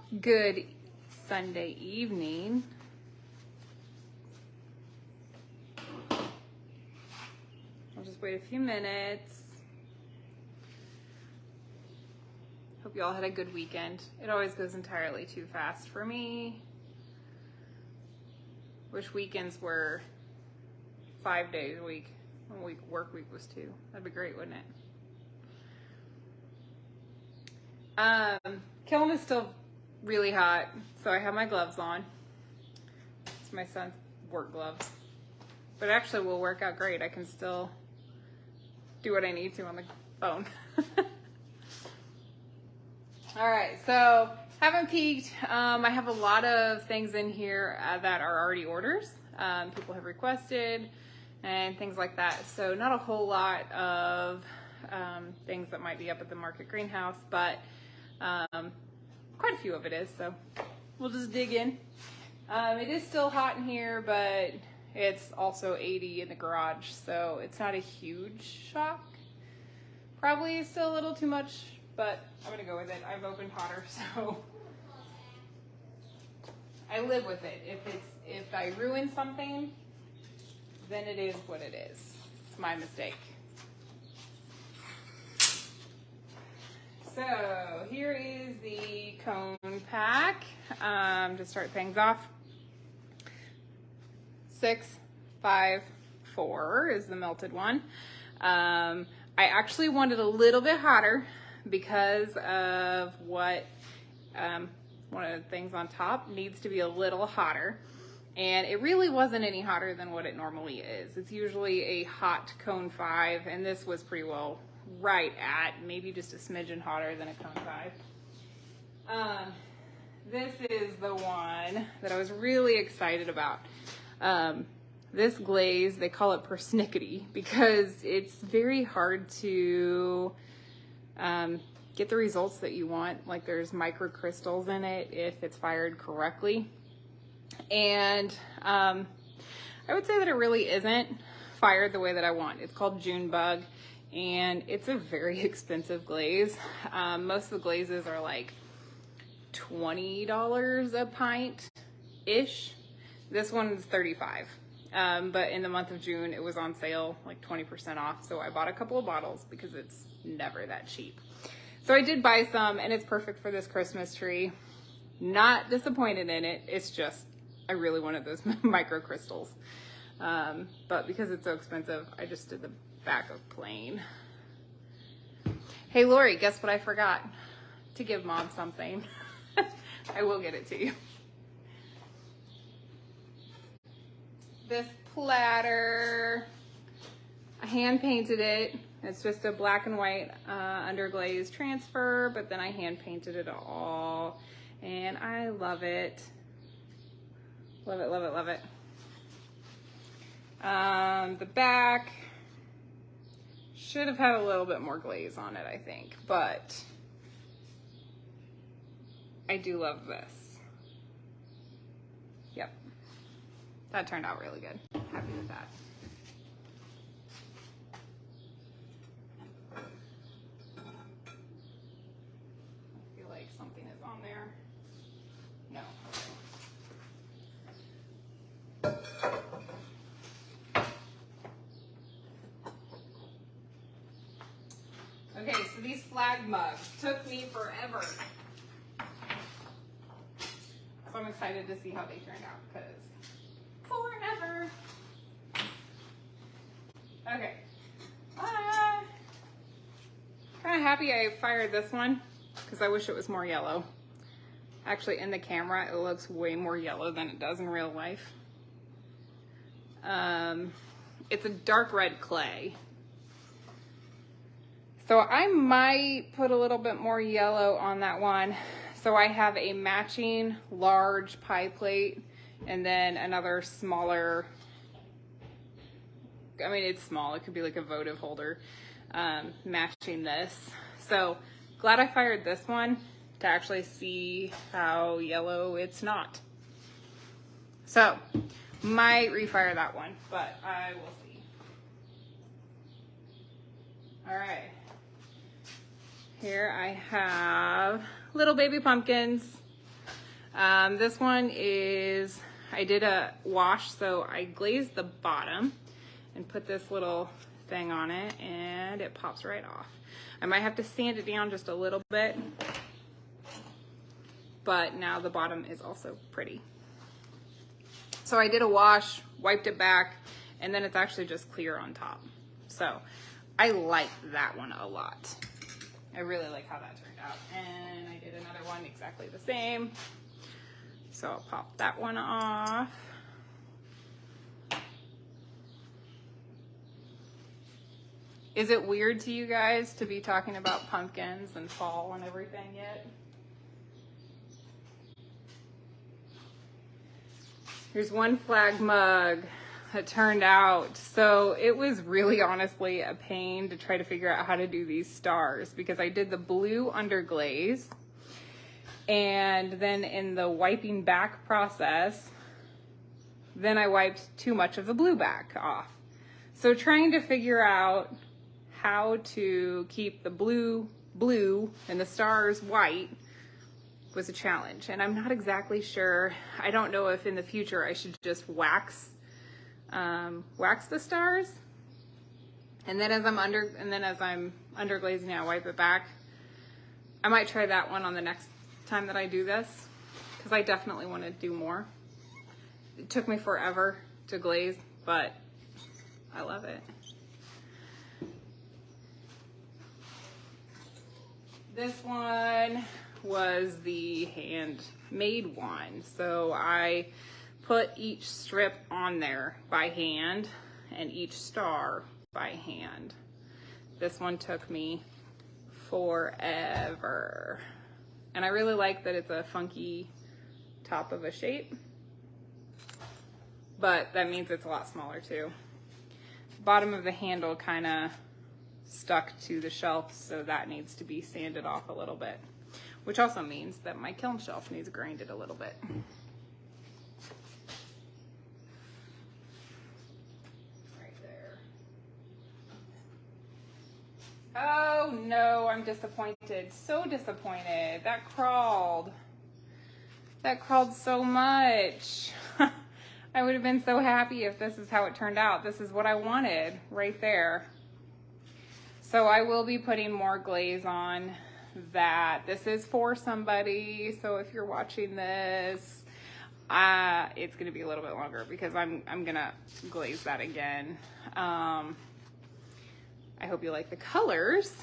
Good Sunday evening. I'll just wait a few minutes. Hope you all had a good weekend. It always goes entirely too fast for me. Wish weekends were 5 days a week. Work week was 2. That'd be great, wouldn't it? Kiln is still really hot, so I have my gloves on. It's my son's work gloves. But it actually will work out great. I can still do what I need to on the phone. All right, so haven't peeked. I have a lot of things in here that are already orders. People have requested and things like that. So not a whole lot of things that might be up at the market greenhouse, but quite a few of it is. So we'll just dig in. It is still hot in here, but it's also 80 in the garage, so it's not a huge shock. Probably still a little too much, but I'm gonna go with it. I've opened hotter, so I live with it. If I ruin something, then it is what it is. It's my mistake. So here is the cone pack to start things off. 6, 5, 4 is the melted one. I actually wanted a little bit hotter because of what one of the things on top needs to be a little hotter. And it really wasn't any hotter than what it normally is. It's usually a hot cone 5, and this was pretty well right at, maybe just a smidgen hotter than a cone 5. This is the one that I was really excited about. This glaze, they call it persnickety because it's very hard to get the results that you want. Like there's microcrystals in it if it's fired correctly. And I would say that it really isn't fired the way that I want. It's called June Bug, and it's a very expensive glaze. Most of the glazes are like $20 a pint-ish. This one's $35. But in the month of June, it was on sale, like 20% off. So I bought a couple of bottles because it's never that cheap. So I did buy some, and it's perfect for this Christmas tree. Not disappointed in it. It's just, I really wanted those microcrystals. But because it's so expensive, I just did the back of plain. Hey, Lori, guess what I forgot? To give Mom something. I will get it to you. This platter, I hand painted it. It's just a black and white underglaze transfer, but then I hand painted it all. And I love it. Love it, love it, love it. The back should have had a little bit more glaze on it, I think, but I do love this. Yep. That turned out really good. Happy with that. I feel like something is on there. No. Okay, so these flag mugs took me forever. So I'm excited to see how they turned out because forever. Okay. Kind of happy I fired this one because I wish it was more yellow. Actually, in the camera, it looks way more yellow than it does in real life. It's a dark red clay. So I might put a little bit more yellow on that one. So I have a matching large pie plate and then another smaller, I mean, it's small. It could be like a votive holder, matching this. So glad I fired this one to actually see how yellow it's not. So might refire that one, but I will see. All right. Here I have little baby pumpkins. This one is, I did a wash, so I glazed the bottom and put this little thing on it and it pops right off. I might have to sand it down just a little bit, but now the bottom is also pretty. So I did a wash, wiped it back, and then it's actually just clear on top. So I like that one a lot. I really like how that turned out. And I did another one exactly the same. So I'll pop that one off. Is it weird to you guys to be talking about pumpkins and fall and everything yet? Here's one flag mug that turned out. So it was really honestly a pain to try to figure out how to do these stars because I did the blue underglaze, and then in the wiping back process, then I wiped too much of the blue back off. So trying to figure out how to keep the blue and the stars white was a challenge, and I'm not exactly sure. I don't know if in the future I should just wax the stars, and then as I'm underglazing, I wipe it back. I might try that one on the next time that I do this, because I definitely want to do more. It took me forever to glaze, but I love it. This one was the handmade one. So I put each strip on there by hand and each star by hand. This one took me forever. And I really like that it's a funky top of a shape, but that means it's a lot smaller too. Bottom of the handle kind of stuck to the shelf, so that needs to be sanded off a little bit, which also means that my kiln shelf needs grinded a little bit. Right there. Oh no, I'm disappointed. So disappointed. That crawled so much. I would have been so happy if this is how it turned out. This is what I wanted right there. So I will be putting more glaze on that. This is for somebody, so if you're watching this, it's gonna be a little bit longer because I'm gonna glaze that again. I hope you like the colors,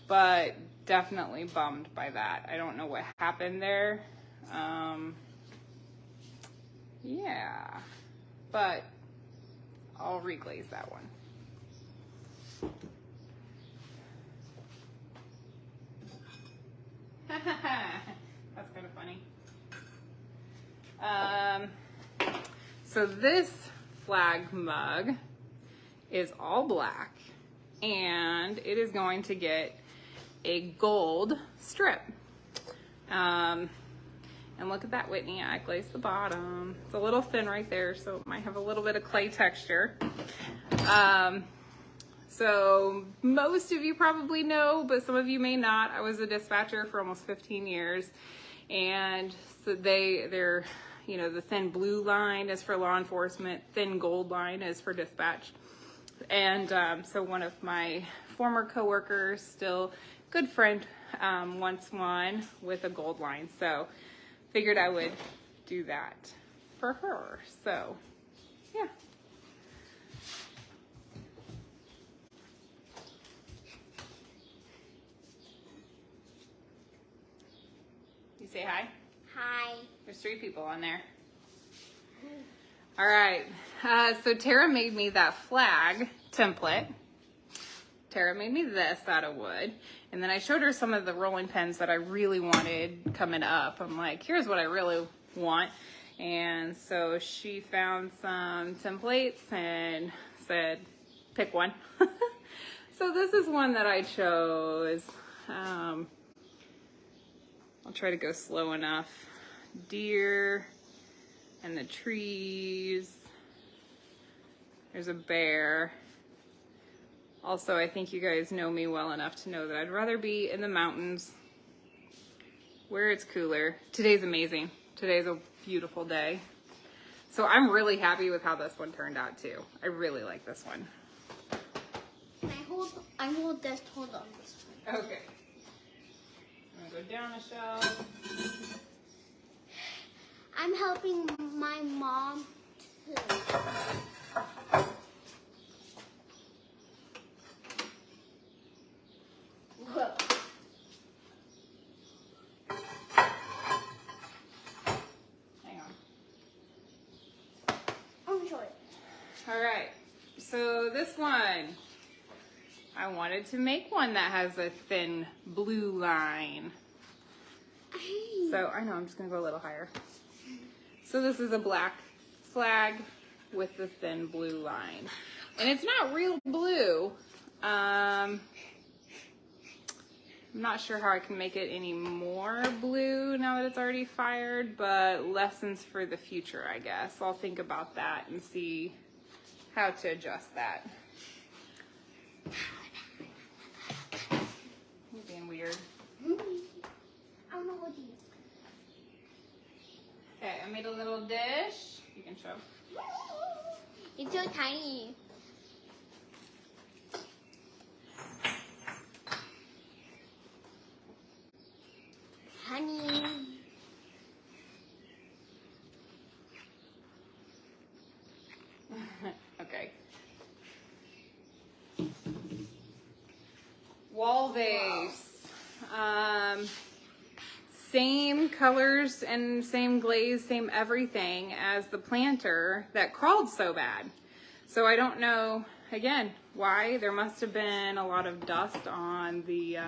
but definitely bummed by that. I don't know what happened there. Yeah, but I'll reglaze that one. That's kind of funny. So this flag mug is all black, and it is going to get a gold strip. And look at that, Whitney. I glazed the bottom. It's a little thin right there, so it might have a little bit of clay texture. So most of you probably know, but some of you may not. I was a dispatcher for almost 15 years. And so they're, you know, the thin blue line is for law enforcement, thin gold line is for dispatch. And so one of my former coworkers, still good friend, wants one with a gold line. So figured I would do that for her. So yeah. Say hi. Hi. There's 3 people on there. All right. So Tara made me that flag template. Tara made me this out of wood. And then I showed her some of the rolling pins that I really wanted coming up. I'm like, here's what I really want. And so she found some templates and said, pick one. So this is one that I chose. I'll try to go slow enough. Deer and the trees. There's a bear. Also, I think you guys know me well enough to know that I'd rather be in the mountains where it's cooler. Today's amazing. Today's a beautiful day. So I'm really happy with how this one turned out too. I really like this one. I hold this, hold on this one. Okay. I'm gonna go down a shelf. I'm helping my mom too. Whoa. Hang on. I'm sorry. All right. So this one, I wanted to make one that has a thin blue line. So I know, I'm just gonna go a little higher. So this is a black flag with the thin blue line. And it's not real blue. I'm not sure how I can make it any more blue now that it's already fired, but lessons for the future, I guess. I'll think about that and see how to adjust that. You're being weird. I don't know what to do. Okay, I made a little dish. You can show. It's so tiny. Honey. Okay. Wall vase. Same colors and same glaze, same everything as the planter that crawled so bad. So I don't know, again, why. There must have been a lot of dust on the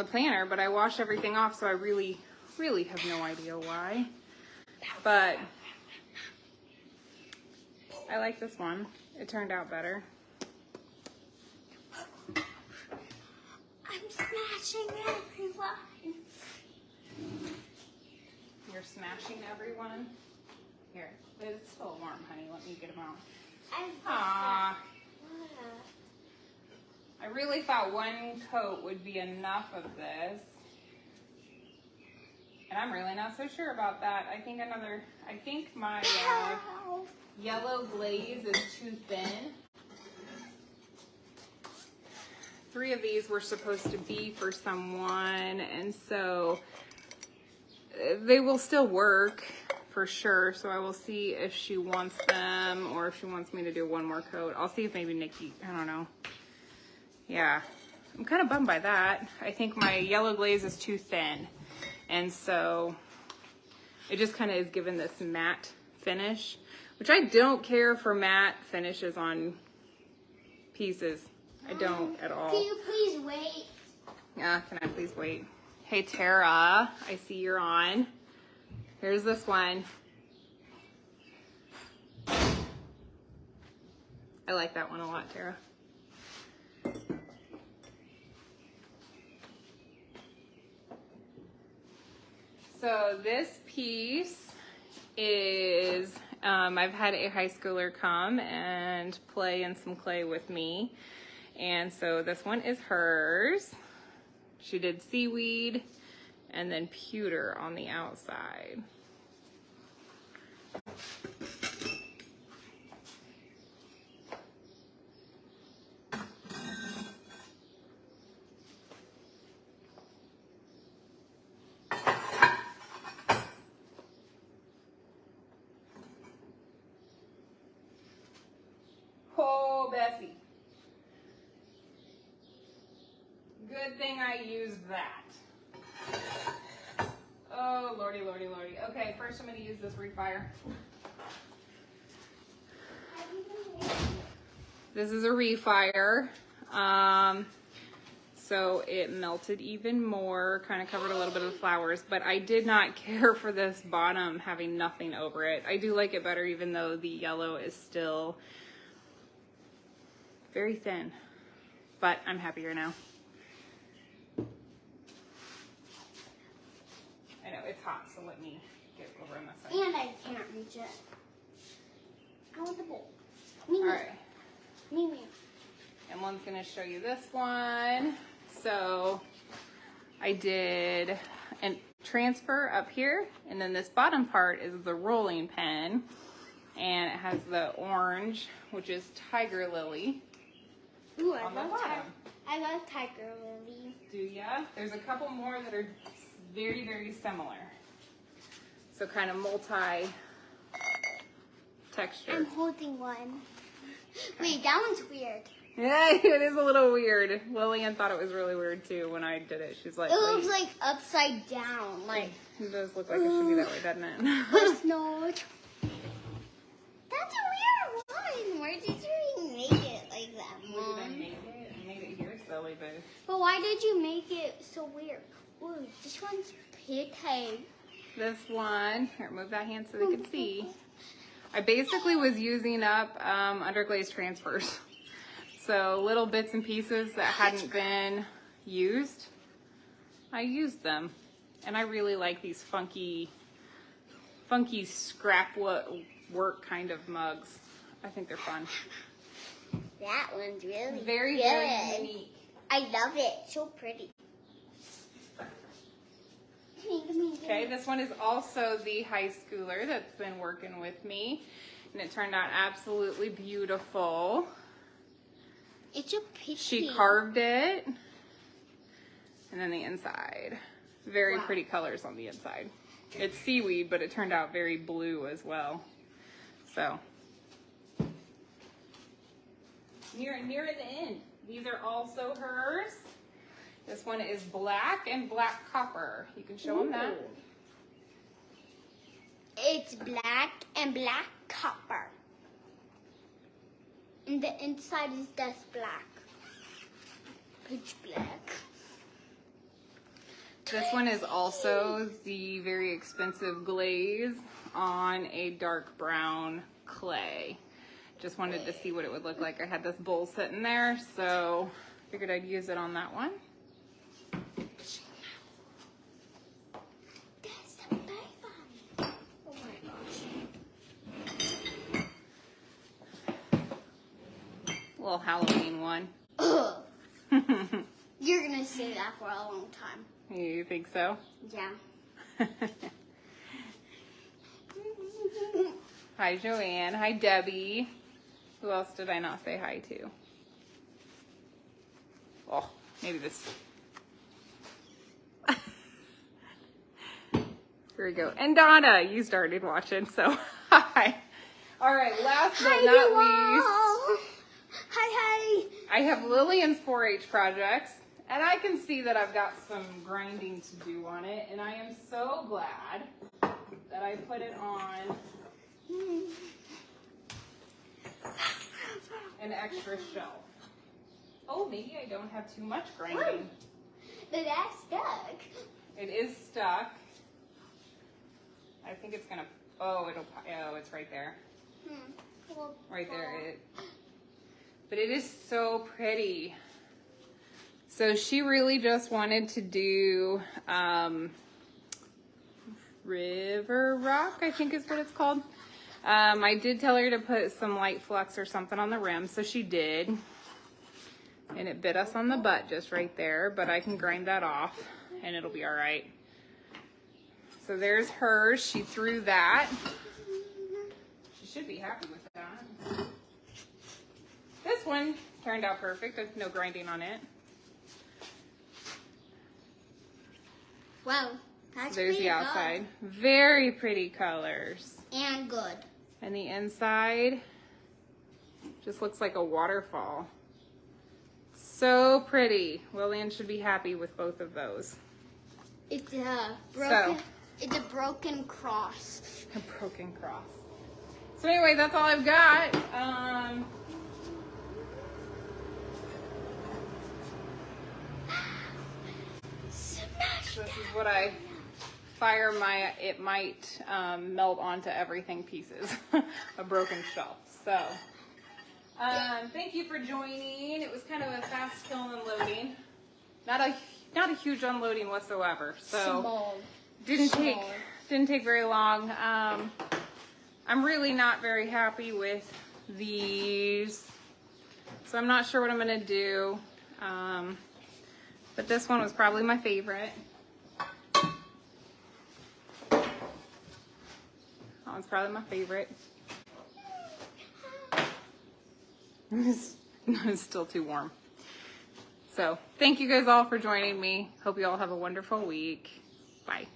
planter, but I washed everything off, so I really have no idea why. But I like this one. It turned out better. I'm smashing everyone. You're smashing everyone? Here, it's still warm, honey. Let me get them out. Aww. I really thought one coat would be enough of this. And I'm really not so sure about that. I think my yellow glaze is too thin. 3 of these were supposed to be for someone, and so they will still work for sure. So I will see if she wants them or if she wants me to do one more coat. I'll see if maybe Nikki, I don't know. Yeah, I'm kind of bummed by that. I think my yellow glaze is too thin, and so it just kind of is given this matte finish, which I don't care for matte finishes on pieces. I don't at all. Can you please wait? Yeah, can I please wait? Hey Tara, I see you're on. Here's this one. I like that one a lot, Tara. So this piece is, I've had a high schooler come and play in some clay with me. And so this one is hers. She did seaweed and then pewter on the outside. Oh, Bessie. Good thing I used that. Oh, lordy, lordy, lordy. Okay, first I'm going to use this refire. This is a refire. So it melted even more, kind of covered a little bit of the flowers, but I did not care for this bottom having nothing over it. I do like it better even though the yellow is still very thin, but I'm happier now. I know, it's hot, so let me get over on this side. And I can't reach it. I want the bowl. All right. Me. And one's gonna show you this one. So I did a transfer up here, and then this bottom part is the rolling pin, and it has the orange, which is tiger lily. Ooh, on the bottom. I love tiger lily. Do ya? There's a couple more that are very, very similar. So kind of multi-texture. I'm holding one. Wait, that one's weird. Yeah, it is a little weird. Lillian thought it was really weird too when I did it. She's like, it looks like upside down. Like it does look like it should be that way, doesn't it? it's not. That's a weird one. Where did you make it like that, Where Mom? did I make it? I made it here silly, but But why did you make it so weird? Ooh, this one's pretty. this one, here, move that hand so they can see. I basically was using up underglaze transfers. So little bits and pieces that hadn't been used, I used them. And I really like these funky scrap work kind of mugs. I think they're fun. That one's really Very, good. very unique. I love it. So pretty. Okay, this one is also the high schooler that's been working with me. And it turned out absolutely beautiful. It's a picture. She carved it. And then the inside. Very Wow. pretty colors on the inside. It's seaweed, but it turned out very blue as well. So, near the end. These are also hers. This one is black and black copper. You can show them that. It's black and black copper. And the inside is just black. Pitch black. This one is also the very expensive glaze on a dark brown clay. Just wanted to see what it would look like. I had this bowl sitting there, so figured I'd use it on that one. That's the baby. Oh my gosh. Little Halloween one. Ugh. You're gonna say that for a long time. You think so? Yeah. Hi, Joanne. Hi, Debbie. Who else did I not say hi to? Oh, maybe this. Here we go. And Donna, you started watching, so hi. All right, last but not least, Hi. I have Lillian's 4-H projects, and I can see that I've got some grinding to do on it, and I am so glad that I put it on an extra shelf. Oh, maybe I don't have too much grinding. But that's stuck. It is stuck. I think it's gonna, oh, it's right there. Well, Right there. But it is so pretty. So she really just wanted to do River Rock, I think is what it's called. I did tell her to put some light flux or something on the rim, so she did. And it bit us on the butt just right there, but I can grind that off and it'll be all right. So there's hers. She threw that. She should be happy with that. This one turned out perfect. There's no grinding on it. Wow, that's There's pretty the outside. Very pretty colors. good. And good. And the inside just looks like a waterfall. So pretty. Lillian should be happy with both of those. It's a broken. It's a broken cross. A broken cross. So anyway, that's all I've got. Smash. This is what I fire my, it might melt onto everything pieces. A broken shelf. So, thank you for joining. It was kind of a fast kiln unloading. Not a huge unloading whatsoever. So Small. didn't take very long. I'm really not very happy with these. So I'm not sure what I'm gonna do. But this one was probably my favorite. That one's probably my favorite. It's still too warm. So thank you guys all for joining me. Hope you all have a wonderful week. Bye.